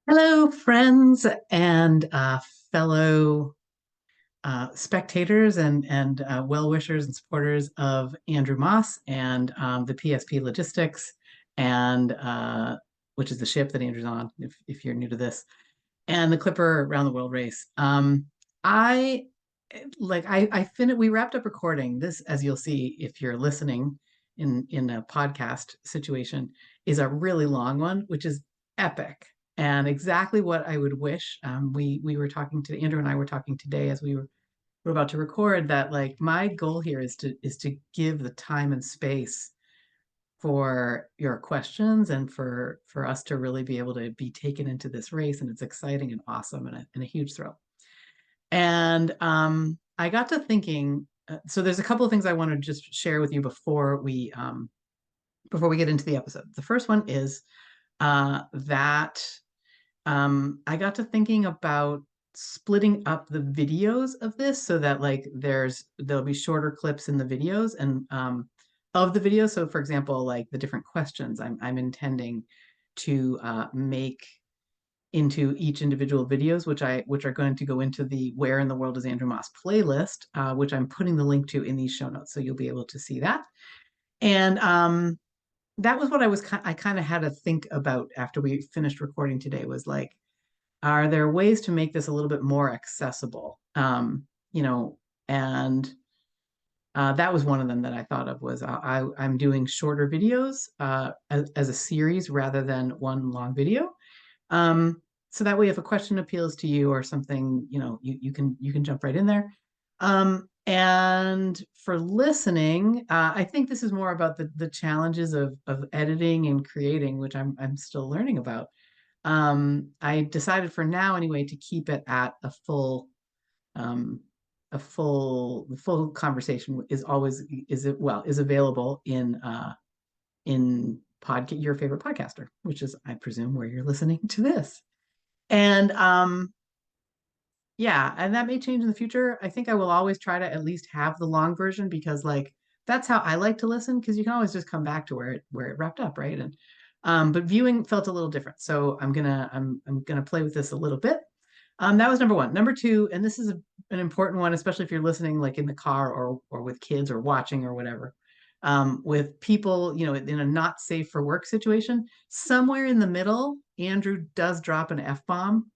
Hello, friends and fellow spectators and well-wishers and supporters of Andrew Moss and the PSP Logistics, and which is the ship that Andrew's on, if you're new to this, and the Clipper Around the World race. I we wrapped up recording this, as you'll see if you're listening in a podcast situation, is a really long one, which is epic and exactly what I would wish. We were talking to Andrew and I were talking today as we're about to record that, like, my goal here is to give the time and space for your questions and for us to really be able to be taken into this race, and it's exciting and awesome and a huge thrill. And I got to thinking, so there's a couple of things I want to just share with you before we get into the episode. The first one is that I got to thinking about splitting up the videos of this so that, like, there'll be shorter clips in the videos and of the video. So for example, like the different questions I'm intending to make into each individual videos, which are going to go into the Where in the World is Andrew Moss playlist, which I'm putting the link to in these show notes, so you'll be able to see that. And that was what I kind of had to think about after we finished recording today, was like, are there ways to make this a little bit more accessible? And that was one of them that I thought of, was I'm doing shorter videos as a series rather than one long video. So that way, if a question appeals to you or something, you can jump right in there. And for listening, I think this is more about the challenges of editing and creating, which I'm still learning about. I decided for now anyway to keep it at um, the full conversation is available in your favorite podcaster, which is, I presume, where you're listening to this. And yeah, and that may change in the future. I think I will always try to at least have the long version, because, like, that's how I like to listen, because you can always just come back to where it wrapped up, right? And but viewing felt a little different. So I'm gonna play with this a little bit. That was number one. Number two, and this is an important one, especially if you're listening like in the car or with kids or watching or whatever, with people, in a not safe for work situation. Somewhere in the middle, Andrew does drop an F-bomb.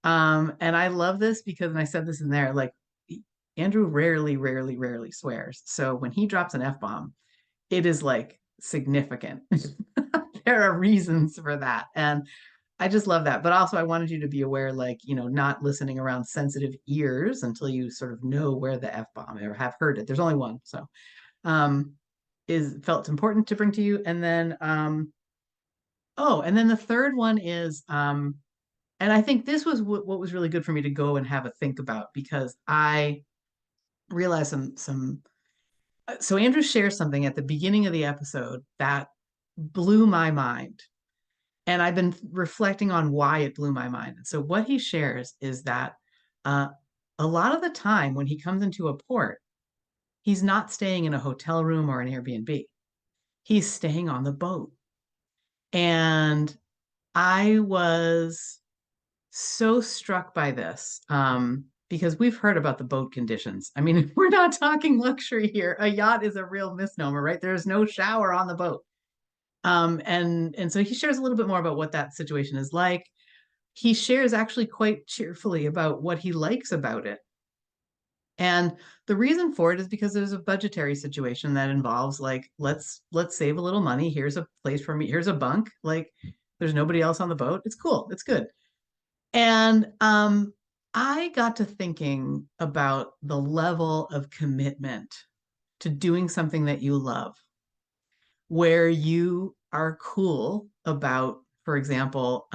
And I love this because, and I said this in there, like, Andrew rarely swears. So when he drops an F-bomb, it is like significant. There are reasons for that. And I just love that. But also, I wanted you to be aware, like, not listening around sensitive ears until you sort of know where the F bomb, or have heard it. There's only one. So, um, is felt important to bring to you. And then, and then the third one is, and I think this was what was really good for me to go and have a think about, because I realized so Andrew shares something at the beginning of the episode that blew my mind. And I've been reflecting on why it blew my mind. So what he shares is that uh, a lot of the time when he comes into a port, he's not staying in a hotel room or an Airbnb. He's staying on the boat. And I was so struck by this, because we've heard about the boat conditions. I mean, we're not talking luxury here. A yacht is a real misnomer, right? There's no shower on the boat. And so he shares a little bit more about what that situation is like. He shares actually quite cheerfully about what he likes about it. And the reason for it is because there's a budgetary situation that involves, like, let's save a little money. Here's a place for me. Here's a bunk. Like, there's nobody else on the boat. It's cool. It's good. And I got to thinking about the level of commitment to doing something that you love, where you are cool about, for example,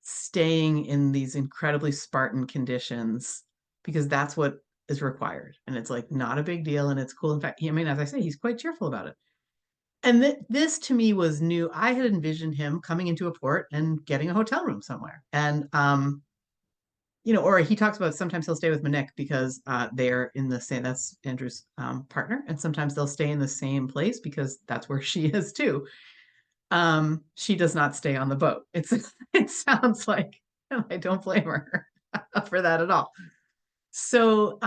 staying in these incredibly Spartan conditions, because that's what is required. And it's like not a big deal and it's cool. In fact, I mean, as I say, he's quite cheerful about it. And this to me was new. I had envisioned him coming into a port and getting a hotel room somewhere. And or he talks about sometimes he'll stay with Monique because they're in the same, that's Andrew's partner. And sometimes they'll stay in the same place because that's where she is too. She does not stay on the boat. It sounds like, and I don't blame her for that at all. So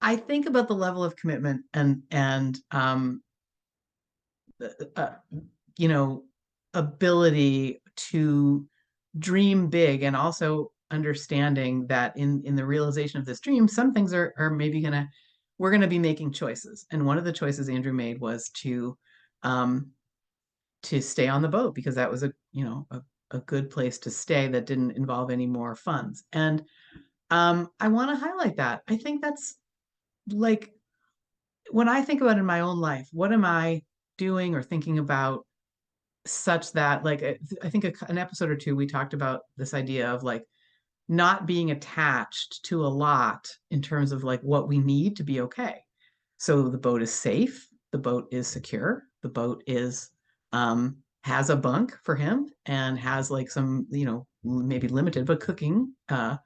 I think about the level of commitment and uh, you know, ability to dream big, and also understanding that in the realization of this dream, some things are maybe gonna we're gonna be making choices. And one of the choices Andrew made was um to stay on the boat because that was a good place to stay that didn't involve any more funds. And I want to highlight that. I think that's like when I think about in my own life, what am I doing or thinking about such that like I think an episode or two we talked about this idea of like not being attached to a lot in terms of like what we need to be okay. So the boat is safe, the boat is secure, the boat is has a bunk for him and has like some, maybe limited but cooking uh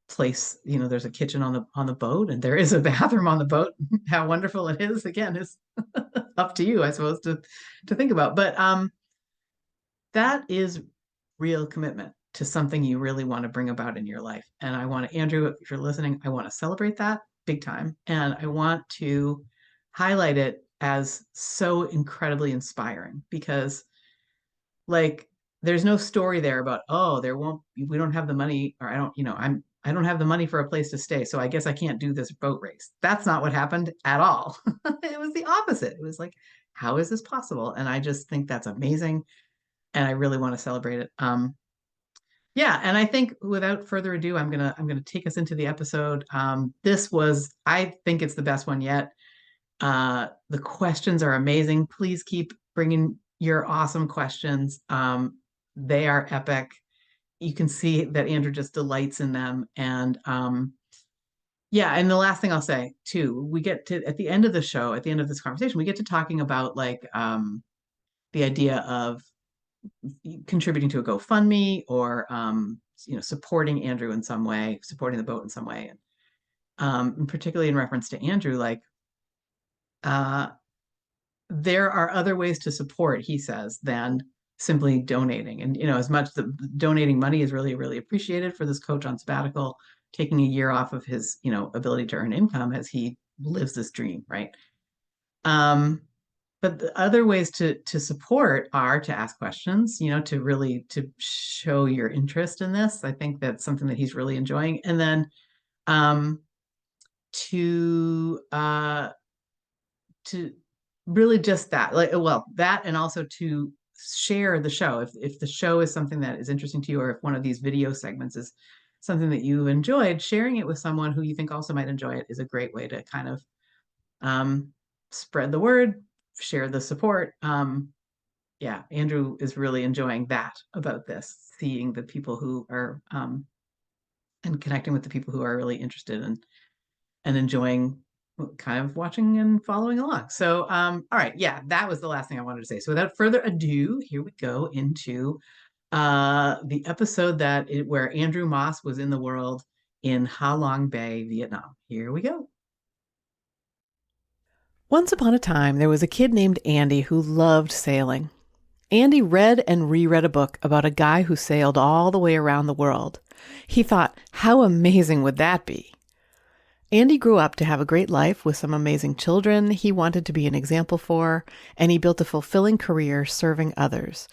place. There's a kitchen on the boat, and there is a bathroom on the boat. How wonderful it is, again, is up to you, I suppose, to think about. But that is real commitment to something you really want to bring about in your life. And I want to, Andrew, if you're listening, I want to celebrate that big time. And I want to highlight it as so incredibly inspiring because, like, there's no story there about, oh, we don't have the money, or I don't have the money for a place to stay. So I guess I can't do this boat race. That's not what happened at all. It was the opposite. It was like, how is this possible? And I just think that's amazing. And I really want to celebrate it. Yeah, and I think without further ado, I'm gonna take us into the episode. I think it's the best one yet. The questions are amazing. Please keep bringing your awesome questions. They are epic. You can see that Andrew just delights in them. And yeah, and the last thing I'll say too, we get to at the end of the show, at the end of this conversation, we get to talking about like the idea of contributing to a GoFundMe or supporting Andrew in some way, supporting the boat in some way, and particularly in reference to Andrew, like uh, there are other ways to support, he says, than simply donating. And as much the donating money is really really appreciated for this coach on sabbatical, taking a year off of his ability to earn income as he lives this dream, right? Um, but the other ways to support are to ask questions, to really to show your interest in this. I think that's something that he's really enjoying. And then um to to really just that, like, well, that, and also to share the show if the show is something that is interesting to you, or if one of these video segments is something that you enjoyed, sharing it with someone who you think also might enjoy it is a great way to kind of um spread the word, share the support. Yeah, Andrew is really enjoying that about this, seeing the people who are and connecting with the people who are really interested and enjoying kind of watching and following along. So, all right, yeah, that was the last thing I wanted to say. So, without further ado, here we go into the episode where Andrew Moss was in the world in Ha Long Bay, Vietnam. Here we go. Once upon a time, there was a kid named Andy who loved sailing. Andy read and reread a book about a guy who sailed all the way around the world. He thought, how amazing would that be? Andy grew up to have a great life with some amazing children he wanted to be an example for, and he built a fulfilling career serving others,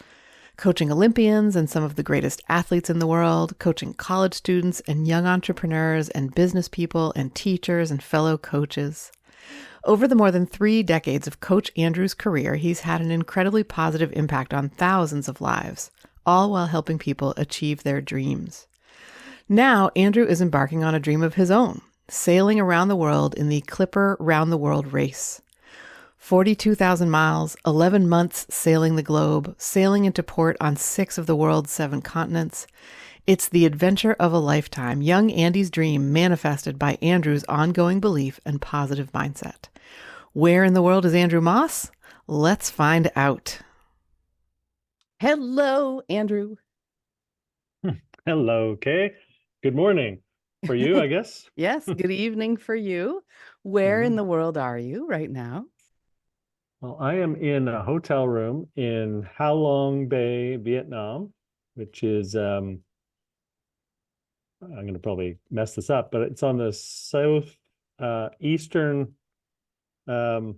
coaching Olympians and some of the greatest athletes in the world, coaching college students and young entrepreneurs and business people and teachers and fellow coaches. Over the more than 3 decades of Coach Andrew's career, he's had an incredibly positive impact on thousands of lives, all while helping people achieve their dreams. Now, Andrew is embarking on a dream of his own, sailing around the world in the Clipper Round the World race. 42,000 miles, 11 months sailing the globe, sailing into port on 6 of the world's 7 continents. It's the adventure of a lifetime, young Andy's dream manifested by Andrew's ongoing belief and positive mindset. Where in the world is Andrew Moss? Let's find out. Hello, Andrew. Hello, Kay. Good morning for you, I guess. Yes, good evening for you. Where in the world are you right now? Well, I am in a hotel room in Ha Long Bay, Vietnam, which is I'm going to probably mess this up, but it's on the south eastern um,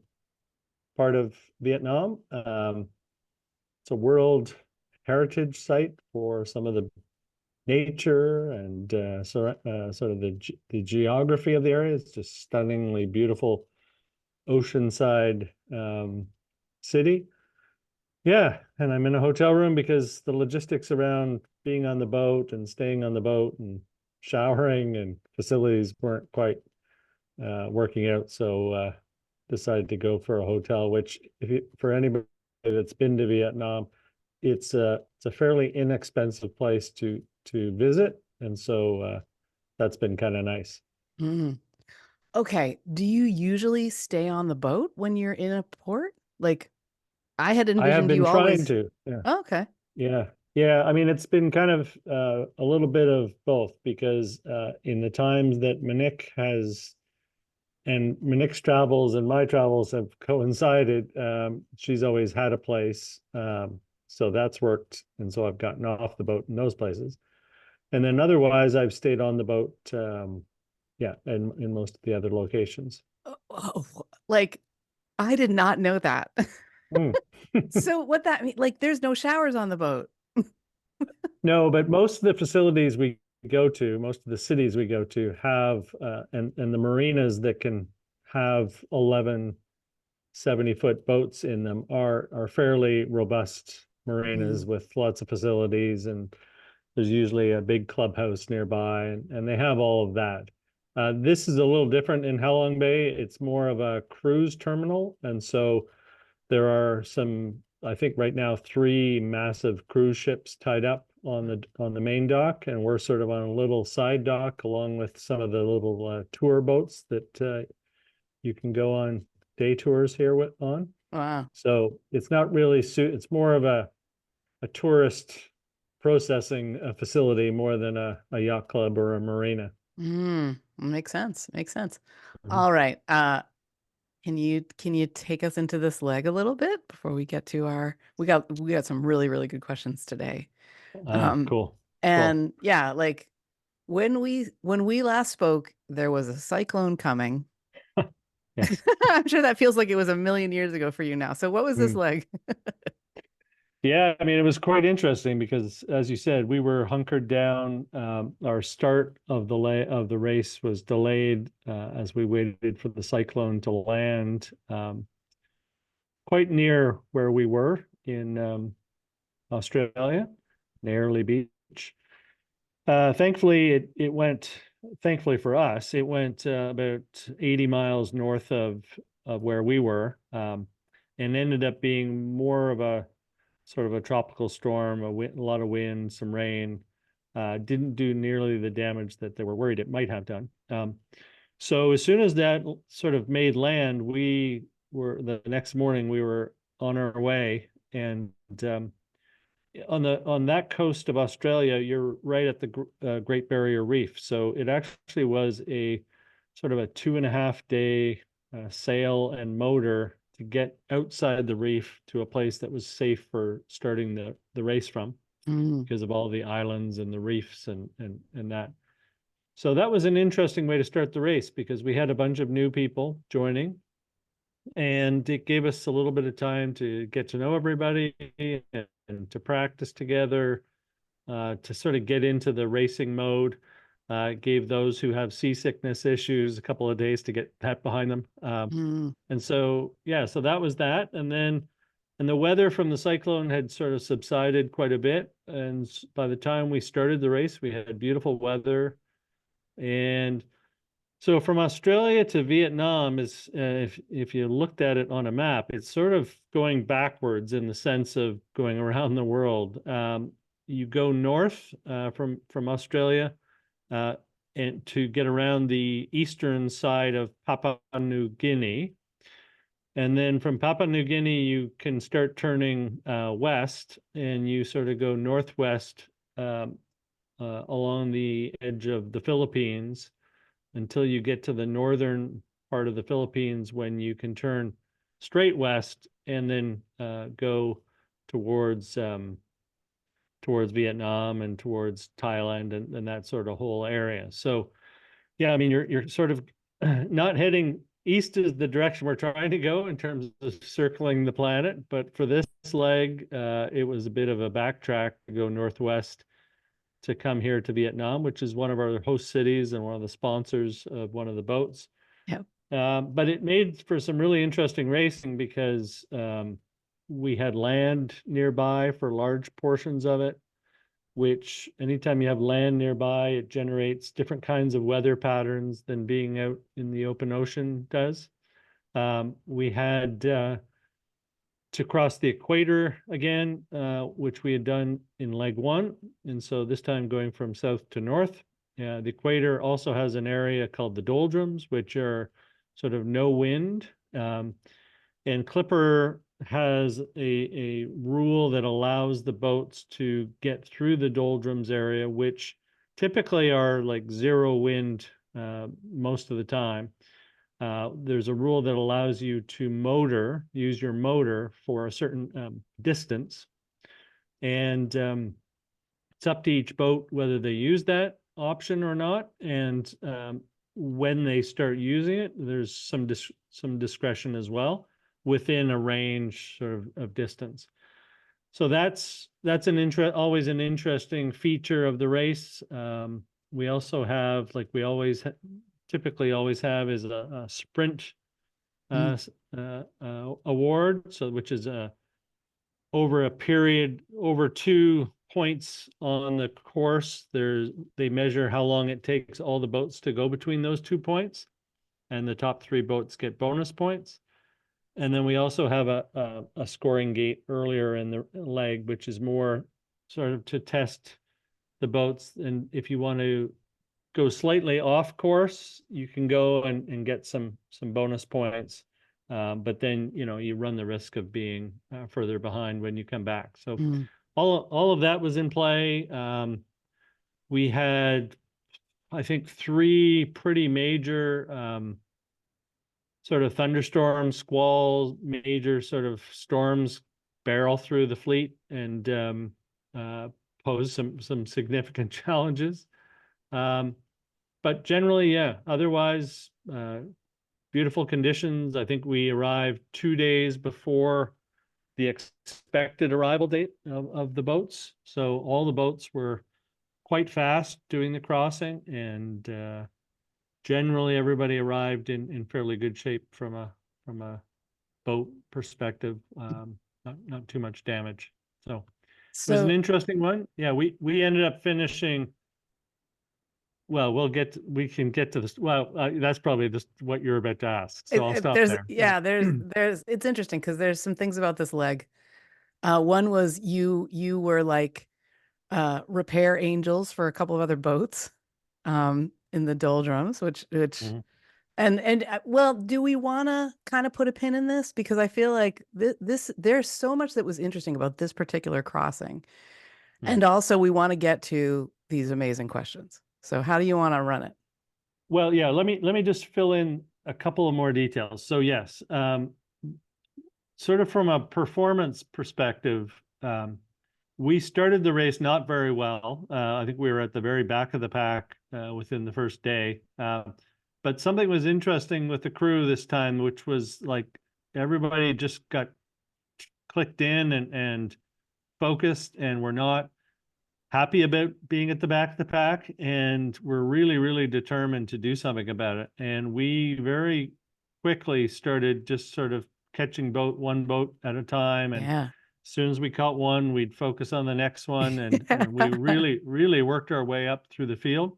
part of Vietnam. It's a World Heritage Site for some of the nature and sort of the geography of the area. It's just stunningly beautiful oceanside city. Yeah, and I'm in a hotel room because the logistics around being on the boat and staying on the boat and showering and facilities weren't quite working out. So decided to go for a hotel, which for anybody that's been to Vietnam, it's a fairly inexpensive place to visit, and so that's been kind of nice. Mm. Okay. Do you usually stay on the boat when you're in a port? Like I had I have envisioned been you trying always. to. Yeah. Oh, okay. Yeah. Yeah. I mean, it's been kind of a little bit of both because in the times that Monique has and Monique's travels and my travels have coincided, she's always had a place. So that's worked. And so I've gotten off the boat in those places. And then otherwise, I've stayed on the boat, yeah, and in most of the other locations. Oh, like I did not know that. Mm. So what that mean? Like there's no showers on the boat. No, but most of the facilities we go to, most of the cities we go to have, and the marinas that can have 11 70-foot boats in them are fairly robust marinas Mm. with lots of facilities, and there's usually a big clubhouse nearby, and they have all of that. This is a little different in Halong Bay. It's more of a cruise terminal, and so there are some, I think right now, three massive cruise ships tied up on the main dock, and we're sort of on a little side dock along with some of the little tour boats that you can go on day tours here on. Wow. So it's not really it's more of a tourist processing facility more than a yacht club or a marina. Makes sense. Makes sense. Mhm. All right. Can you take us into this leg a little bit before we get to our we got some really, really good questions today. Um, Cool, cool. and yeah, like when we last spoke, there was a cyclone coming. Yes. I'm sure that feels like it was a million years ago for you now. So what was this Mm. leg? Yeah, I mean, it was quite interesting because, as you said, we were hunkered down. Our start of the race was delayed as we waited for the cyclone to land quite near where we were in Australia, Narrowly Beach. Thankfully, it went. Thankfully for us, it went about 80 miles north of where we were, and ended up being more of a sort of a tropical storm, a lot of wind, some rain. Didn't do nearly the damage that they were worried it might have done. So as soon as that sort of made land, we were the next morning we were on our way, and on that coast of Australia, you're right at the Great Barrier Reef. So it actually was a sort of a 2.5 day sail and motor to get outside the reef to a place that was safe for starting the race from Mm, because of all the islands and the reefs and that. So that was an interesting way to start the race because we had a bunch of new people joining, and it gave us a little bit of time to get to know everybody and to practice together, to sort of get into the racing mode. It gave those who have seasickness issues a couple of days to get that behind them. mm, And so, yeah, so that was that. And the weather from the cyclone had sort of subsided quite a bit. And by the time we started the race, we had beautiful weather. And so from Australia to Vietnam is, if you looked at it on a map, it's sort of going backwards in the sense of going around the world. You go north from Australia, uh, and to get around the eastern side of Papua New Guinea. And then from Papua New Guinea, you can start turning west, and you sort of go northwest along the edge of the Philippines until you get to the northern part of the Philippines when you can turn straight west and then go towards towards Vietnam and towards Thailand and that sort of whole area. So yeah, I mean, you're sort of not heading east is the direction we're trying to go in terms of circling the planet. But for this leg, it was a bit of a backtrack to go northwest to come here to Vietnam, which is one of our host cities and one of the sponsors of one of the boats. Yeah. But it made for some really interesting racing because we had land nearby for large portions of it, which anytime you have land nearby, it generates different kinds of weather patterns than being out in the open ocean does. We had to cross the equator again, which we had done in leg one. And so this time going from south to north. The equator also has an area called the doldrums, which are sort of no wind. And Clipper has a rule that allows the boats to get through the doldrums area, which typically are like zero wind most of the time. There's a rule that allows you to use your motor for a certain distance. And it's up to each boat whether they use that option or not. And when they start using it, there's some discretion as well within a range sort of distance. So that's always an interesting feature of the race. We also have, like we always typically always have, is a sprint award, so which is over a period over 2 points on the course. They measure how long it takes all the boats to go between those 2 points, and the top 3 boats get bonus points. And then we also have a scoring gate earlier in the leg, which is more sort of to test the boats. And if you want to go slightly off course, you can go and get some bonus points. But then, you run the risk of being further behind when you come back. So all of that was in play. We had, I think, 3 pretty major sort of thunderstorms, squalls, major sort of storms barrel through the fleet and pose some significant challenges. But generally, yeah, otherwise, beautiful conditions. I think we arrived 2 days before the expected arrival date of the boats. So all the boats were quite fast doing the crossing, and generally everybody arrived in fairly good shape from a boat perspective. Not too much damage. So it was an interesting one. Yeah, we ended up finishing. Well, we can get to this. Well, that's probably just what you're about to ask. So I'll stop there. Yeah, it's interesting because there's some things about this leg. One was you were like repair angels for a couple of other boats in the doldrums, which and well, do we want to kind of put a pin in this? Because I feel like there's so much that was interesting about this particular crossing. And also we want to get to these amazing questions. So how do you want to run it? Well, yeah, let me just fill in a couple of more details. So yes, sort of from a performance perspective, we started the race not very well. I think we were at the very back of the pack within the first day. But something was interesting with the crew this time, which was like everybody just got clicked in and focused, and we're not happy about being at the back of the pack, and we're really, really determined to do something about it. And we very quickly started just sort of catching one boat at a time. And as soon as we caught one, we'd focus on the next one. And we really, really worked our way up through the field.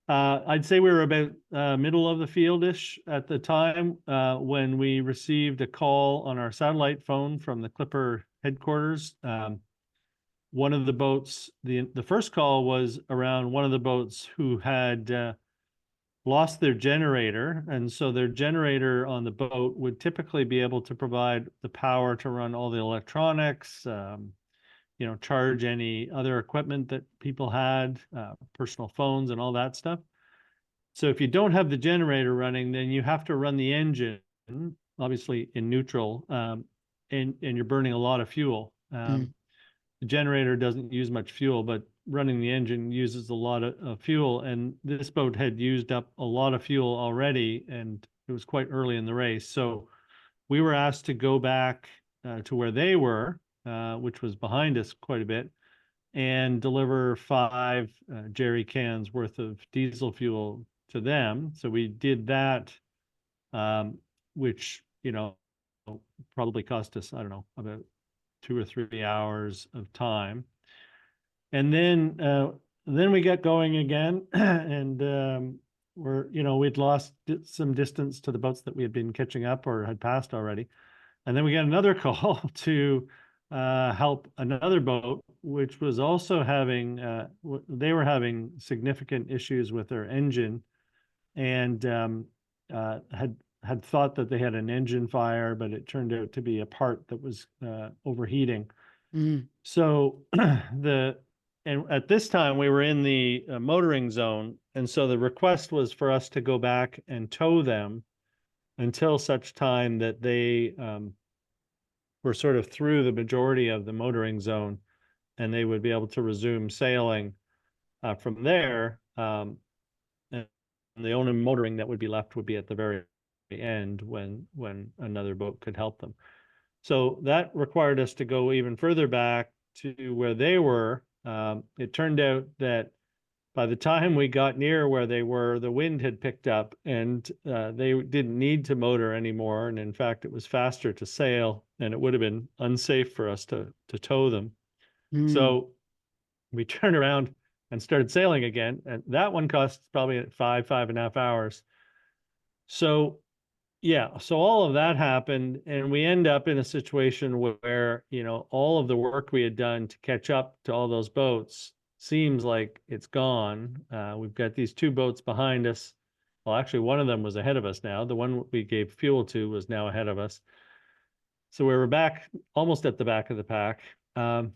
I'd say we were about middle of the field-ish at the time when we received a call on our satellite phone from the Clipper headquarters. One of the boats, the first call was around one of the boats who had lost their generator. And so their generator on the boat would typically be able to provide the power to run all the electronics, charge any other equipment that people had, personal phones and all that stuff. So if you don't have the generator running, then you have to run the engine obviously in neutral, and you're burning a lot of fuel. Mm. The generator doesn't use much fuel, but running the engine uses a lot of fuel. And this boat had used up a lot of fuel already, and it was quite early in the race. So we were asked to go back to where they were, which was behind us quite a bit, and deliver 5 jerry cans worth of diesel fuel to them. So we did that, which, probably cost us, I don't know, about 2 or 3 hours of time. And then we got going again, and we'd lost some distance to the boats that we had been catching up or had passed already. And then we got another call to help another boat, which was also they were having significant issues with their engine, and had thought that they had an engine fire, but it turned out to be a part that was overheating. Mm. So and at this time we were in the motoring zone, and so the request was for us to go back and tow them until such time that they were sort of through the majority of the motoring zone, and they would be able to resume sailing from there. And the only motoring that would be left would be at the very end when another boat could help them. So that required us to go even further back to where they were. It turned out that by the time we got near where they were, the wind had picked up, and they didn't need to motor anymore. And in fact, it was faster to sail, and it would have been unsafe for us to tow them. Mm. So we turned around and started sailing again. And that one cost probably 5.5 hours. So yeah, so all of that happened, and we end up in a situation where, all of the work we had done to catch up to all those boats seems like it's gone. We've got these 2 boats behind us. Well, actually, one of them was ahead of us now. The one we gave fuel to was now ahead of us. So we were back almost at the back of the pack. And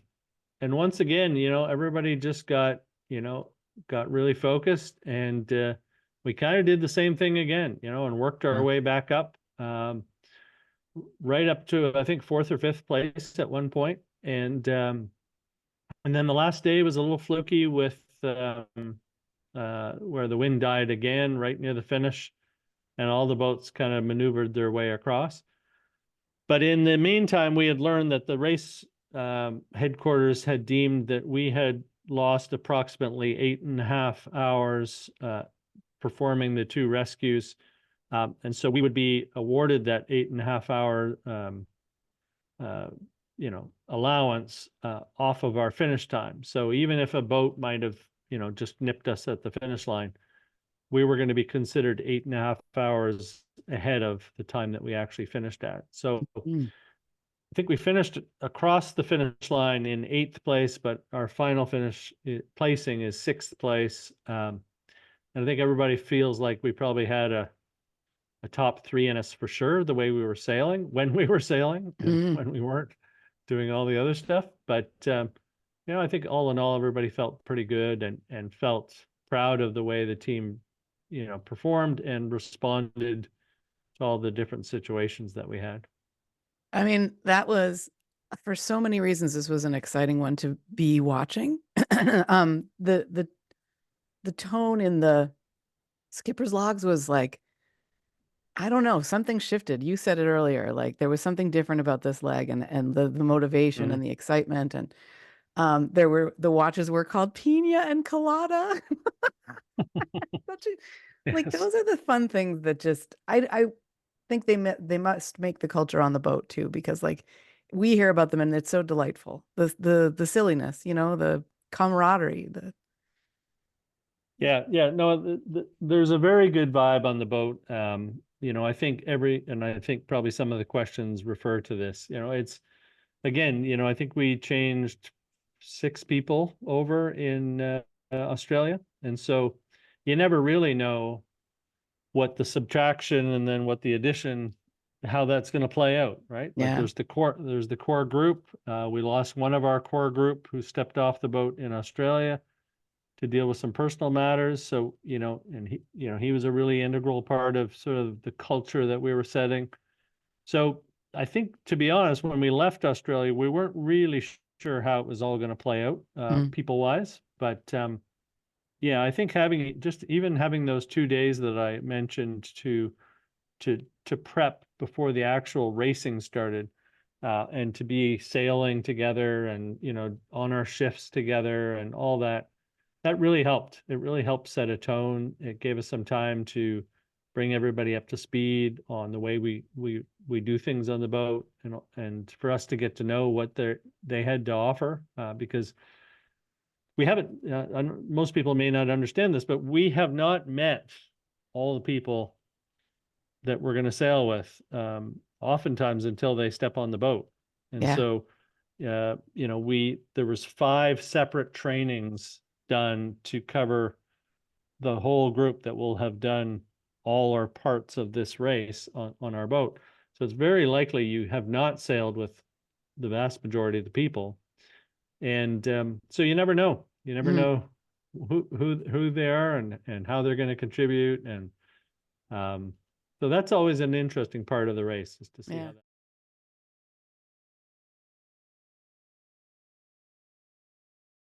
once again, everybody just got really focused, and we kind of did the same thing again, and worked our way back up, right up to, I think, 4th or 5th place at one point. And then the last day was a little fluky with where the wind died again right near the finish, and all the boats kind of maneuvered their way across. But in the meantime, we had learned that the race headquarters had deemed that we had lost approximately 8.5 hours performing the 2 rescues. And so we would be awarded that 8.5 hour, allowance off of our finish time. So even if a boat might have, just nipped us at the finish line, we were going to be considered 8.5 hours ahead of the time that we actually finished at. So I think we finished across the finish line in 8th place, but our final placing is 6th place. And I think everybody feels like we probably had a top 3 in us for sure, the way we were sailing, when we were sailing, and when we weren't doing all the other stuff. But, I think all in all, everybody felt pretty good, and felt proud of the way the team, performed and responded to all the different situations that we had. I mean, that was, for so many reasons, this was an exciting one to be watching. The tone in the skipper's logs was like, I don't know, something shifted. You said it earlier, like there was something different about this leg, and the motivation and the excitement, and the watches were called Pina and Colada. Like Yes. those are the fun things that just I think they must make the culture on the boat too, because like we hear about them and it's so delightful. The silliness, the camaraderie, Yeah, no, there's a very good vibe on the boat. I think and I think probably some of the questions refer to this. It's, again, I think we changed 6 people over in Australia, and so you never really know what the subtraction and then what the addition, how that's going to play out, right? Like there's the core group. We lost one of our core group who stepped off the boat in Australia to deal with some personal matters. So, and he was a really integral part of sort of the culture that we were setting. So I think, to be honest, when we left Australia, we weren't really sure how it was all going to play out, Mm. people wise. But yeah, I think even having those 2 days that I mentioned to prep before the actual racing started, and to be sailing together and, on our shifts together and all that, that really helped. It really helped set a tone. It gave us some time to bring everybody up to speed on the way we do things on the boat, and for us to get to know what they had to offer, because we haven't, most people may not understand this, but we have not met all the people that we're going to sail with, oftentimes until they step on the boat. And Yeah. so, there was 5 separate trainings done to cover the whole group that will have done all or parts of this race on our boat. So it's very likely you have not sailed with the vast majority of the people. And so you never know. You never Mm. know who they are and how they're going to contribute. And so that's always an interesting part of the race, is to see how Yeah. that.